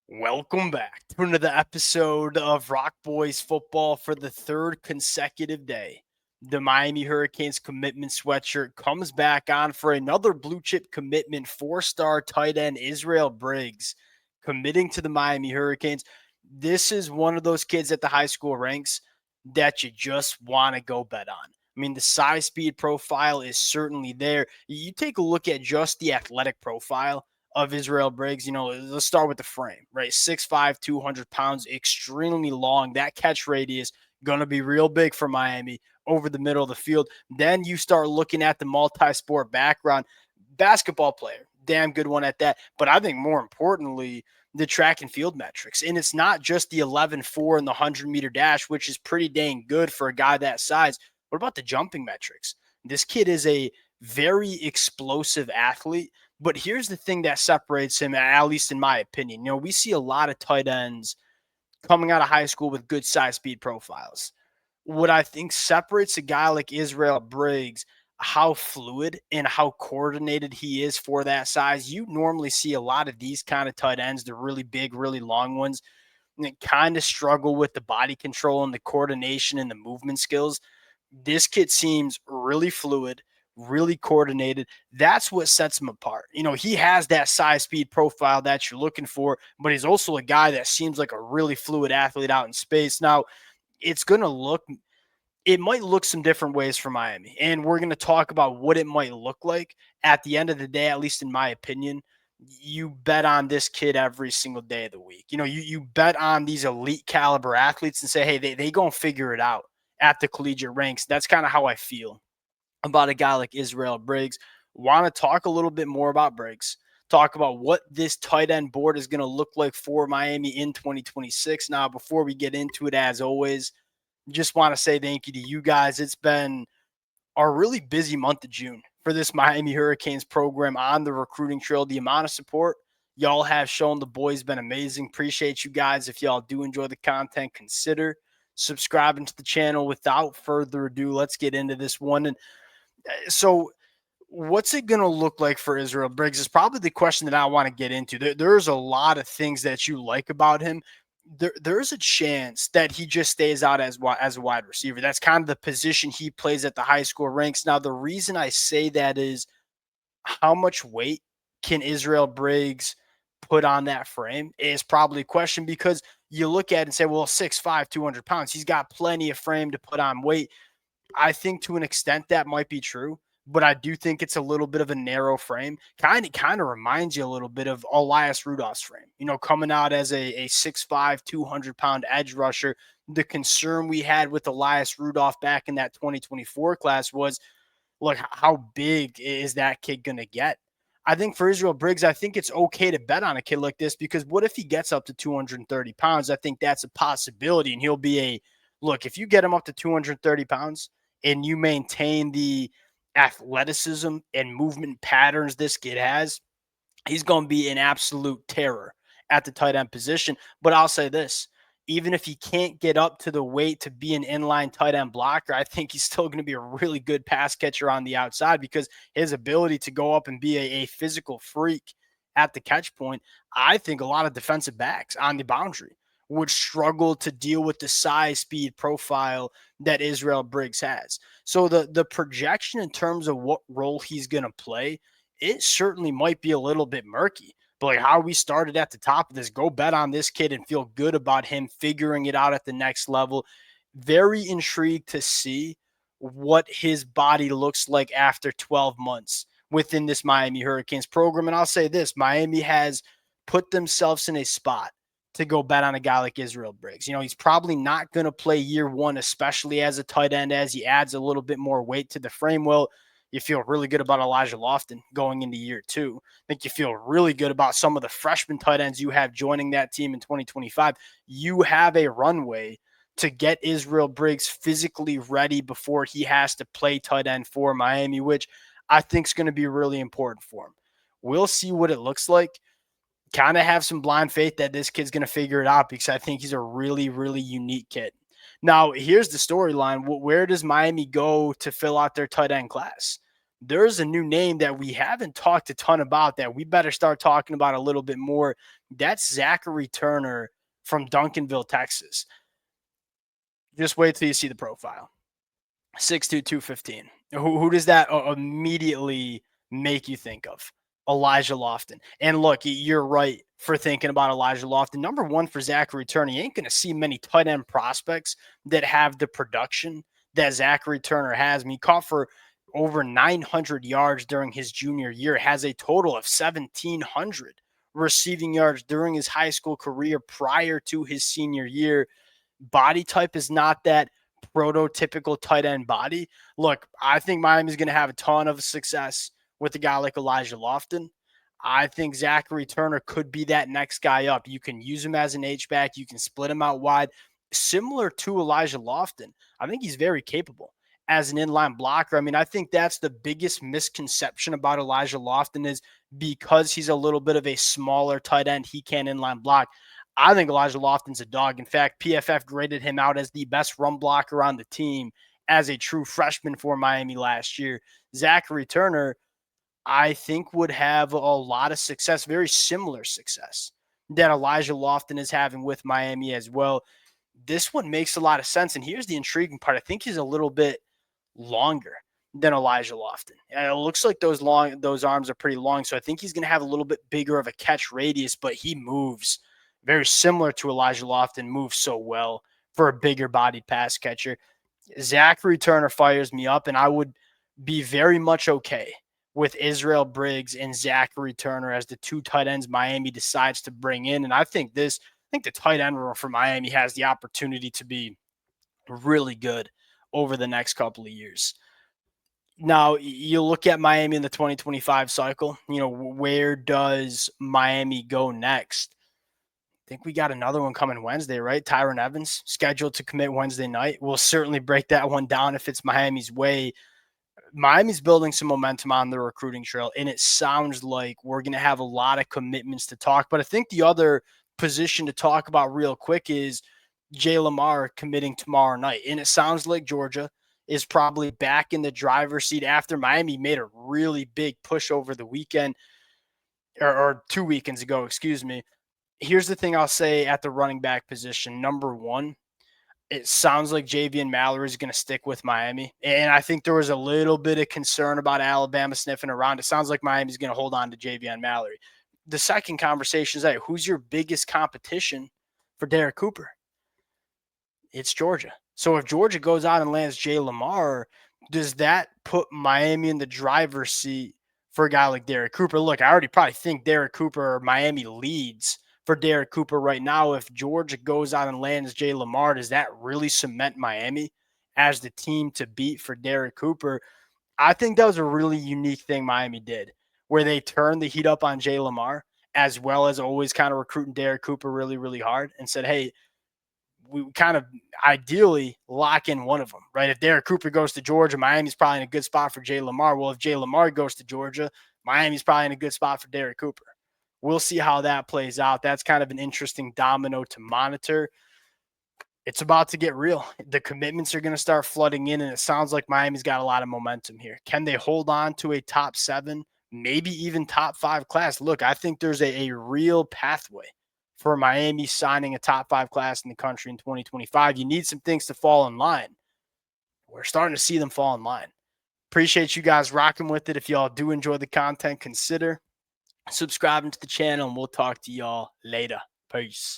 Welcome back to another episode of Rock Boys Football for the third consecutive day. The Miami Hurricanes commitment sweatshirt comes back on for another blue chip commitment, four-star tight end Israel Briggs committing to the Miami Hurricanes. This is one of those kids at the high school ranks that you just want to go bet on. I mean, the size speed profile is certainly there. You take a look at just the athletic profile of Israel Briggs. Let's start with the frame, right? 6'5", 200 pounds, extremely long. That catch radius going to be real big for Miami over the middle of the field. Then you start looking at the multi-sport background. Basketball player, damn good one at that. But I think more importantly, the track and field metrics. And it's not just the 11.4 and the 100-meter dash, which is pretty dang good for a guy that size. What about the jumping metrics? This kid is a very explosive athlete. But here's the thing that separates him, at least in my opinion. We see a lot of tight ends coming out of high school with good size speed profiles. What I think separates a guy like Israel Briggs, how fluid and how coordinated he is for that size. You normally see a lot of these kind of tight ends, the really big, really long ones, and kind of struggle with the body control and the coordination and the movement skills. This kid seems really fluid, really coordinated. That's what sets him apart. He has that size speed profile that you're looking for, but he's also a guy that seems like a really fluid athlete out in space. Now, it's going to look it might look some different ways for Miami. And we're going to talk about what it might look like. At the end of the day, at least in my opinion, you bet on this kid every single day of the week. You bet on these elite caliber athletes and say, hey, they going to figure it out at the collegiate ranks. That's kind of how I feel about a guy like Israel Briggs. Want to talk a little bit more about Briggs, talk about what this tight end board is going to look like for Miami in 2026. Now, before we get into it, as always, just want to say thank you to you guys. It's been a really busy month of June for this Miami Hurricanes program on the recruiting trail. The amount of support y'all have shown the boys been amazing. Appreciate you guys. If y'all do enjoy the content, consider subscribing to the channel. Without further ado, let's get into this one. And so what's it going to look like for Israel Briggs is probably the question that I want to get into. There's a lot of things that you like about him. There's a chance that he just stays out as a wide receiver. That's kind of the position he plays at the high school ranks. Now, the reason I say that is how much weight can Israel Briggs put on that frame is probably a question, because you look at it and say, well, 6'5", 200 pounds. He's got plenty of frame to put on weight. I think to an extent that might be true, but I do think it's a little bit of a narrow frame. Kind of reminds you a little bit of Elias Rudolph's frame, coming out as a 6'5", 200-pound edge rusher. The concern we had with Elias Rudolph back in that 2024 class was, look, how big is that kid going to get? I think for Israel Briggs, I think it's okay to bet on a kid like this, because what if he gets up to 230 pounds? I think that's a possibility, and he'll be look, if you get him up to 230 pounds and you maintain the athleticism and movement patterns this kid has, he's going to be an absolute terror at the tight end position. But I'll say this, even if he can't get up to the weight to be an inline tight end blocker, I think he's still going to be a really good pass catcher on the outside, because his ability to go up and be a physical freak at the catch point, I think a lot of defensive backs on the boundary would struggle to deal with the size speed profile that Israel Briggs has. So the projection in terms of what role he's going to play, it certainly might be a little bit murky. But like how we started at the top of this, go bet on this kid and feel good about him figuring it out at the next level. Very intrigued to see what his body looks like after 12 months within this Miami Hurricanes program. And I'll say this, Miami has put themselves in a spot to go bet on a guy like Israel Briggs. He's probably not going to play year one, especially as a tight end, as he adds a little bit more weight to the frame. Well, you feel really good about Elijah Lofton going into year two. I think you feel really good about some of the freshman tight ends you have joining that team in 2025. You have a runway to get Israel Briggs physically ready before he has to play tight end for Miami, which I think is going to be really important for him. We'll see what it looks like. Kind of have some blind faith that this kid's going to figure it out, because I think he's a really, really unique kid. Now, here's the storyline. Where does Miami go to fill out their tight end class? There's a new name that we haven't talked a ton about that we better start talking about a little bit more. That's Zachary Turner from Duncanville, Texas. Just wait till you see the profile. 6'2", 215. Who does that immediately make you think of? Elijah Lofton. And look, you're right for thinking about Elijah Lofton. Number one for Zachary Turner, you ain't going to see many tight end prospects that have the production that Zachary Turner has. I mean, he caught for over 900 yards during his junior year, has a total of 1,700 receiving yards during his high school career prior to his senior year. Body type is not that prototypical tight end body. Look, I think Miami's going to have a ton of success with a guy like Elijah Lofton. I think Zachary Turner could be that next guy up. You can use him as an H-back. You can split him out wide. Similar to Elijah Lofton, I think he's very capable as an inline blocker. I mean, I think that's the biggest misconception about Elijah Lofton is because he's a little bit of a smaller tight end, he can inline block. I think Elijah Lofton's a dog. In fact, PFF graded him out as the best run blocker on the team as a true freshman for Miami last year. Zachary Turner, I think, would have a lot of success, very similar success that Elijah Lofton is having with Miami as well. This one makes a lot of sense. And here's the intriguing part. I think he's a little bit longer than Elijah Lofton. And it looks like those arms are pretty long. So I think he's going to have a little bit bigger of a catch radius, but he moves very similar to Elijah Lofton, moves so well for a bigger bodied pass catcher. Zachary Turner fires me up, and I would be very much okay with Israel Briggs and Zachary Turner as the two tight ends Miami decides to bring in. And I think the tight end room for Miami has the opportunity to be really good over the next couple of years. Now, you look at Miami in the 2025 cycle, where does Miami go next? I think we got another one coming Wednesday, right? Tyron Evans scheduled to commit Wednesday night. We'll certainly break that one down if it's Miami's way. Miami's building some momentum on the recruiting trail, and it sounds like we're going to have a lot of commitments to talk. But I think the other position to talk about real quick is Jay Lamar committing tomorrow night. And it sounds like Georgia is probably back in the driver's seat after Miami made a really big push over the weekend or 2 weekends ago, excuse me. Here's the thing I'll say at the running back position. Number one, it sounds like Javian Mallory is going to stick with Miami. And I think there was a little bit of concern about Alabama sniffing around. It sounds like Miami's going to hold on to Javian Mallory. The second conversation is, hey, who's your biggest competition for Derek Cooper? It's Georgia. So if Georgia goes out and lands Jay Lamar, does that put Miami in the driver's seat for a guy like Derek Cooper? Look, I already probably think Derek Cooper or Miami leads for Derek Cooper right now. If Georgia goes out and lands Jay Lamar, does that really cement Miami as the team to beat for Derek Cooper? I think that was a really unique thing Miami did, where they turned the heat up on Jay Lamar, as well as always kind of recruiting Derek Cooper really, really hard, and said, hey, we kind of ideally lock in one of them, right? If Derek Cooper goes to Georgia, Miami's probably in a good spot for Jay Lamar. Well, if Jay Lamar goes to Georgia, Miami's probably in a good spot for Derek Cooper. We'll see how that plays out. That's kind of an interesting domino to monitor. It's about to get real. The commitments are going to start flooding in, and it sounds like Miami's got a lot of momentum here. Can they hold on to a top 7, maybe even top 5 class? Look, I think there's a real pathway for Miami signing a top 5 class in the country in 2025. You need some things to fall in line. We're starting to see them fall in line. Appreciate you guys rocking with it. If y'all do enjoy the content, consider subscribing to the channel, and we'll talk to y'all later. Peace.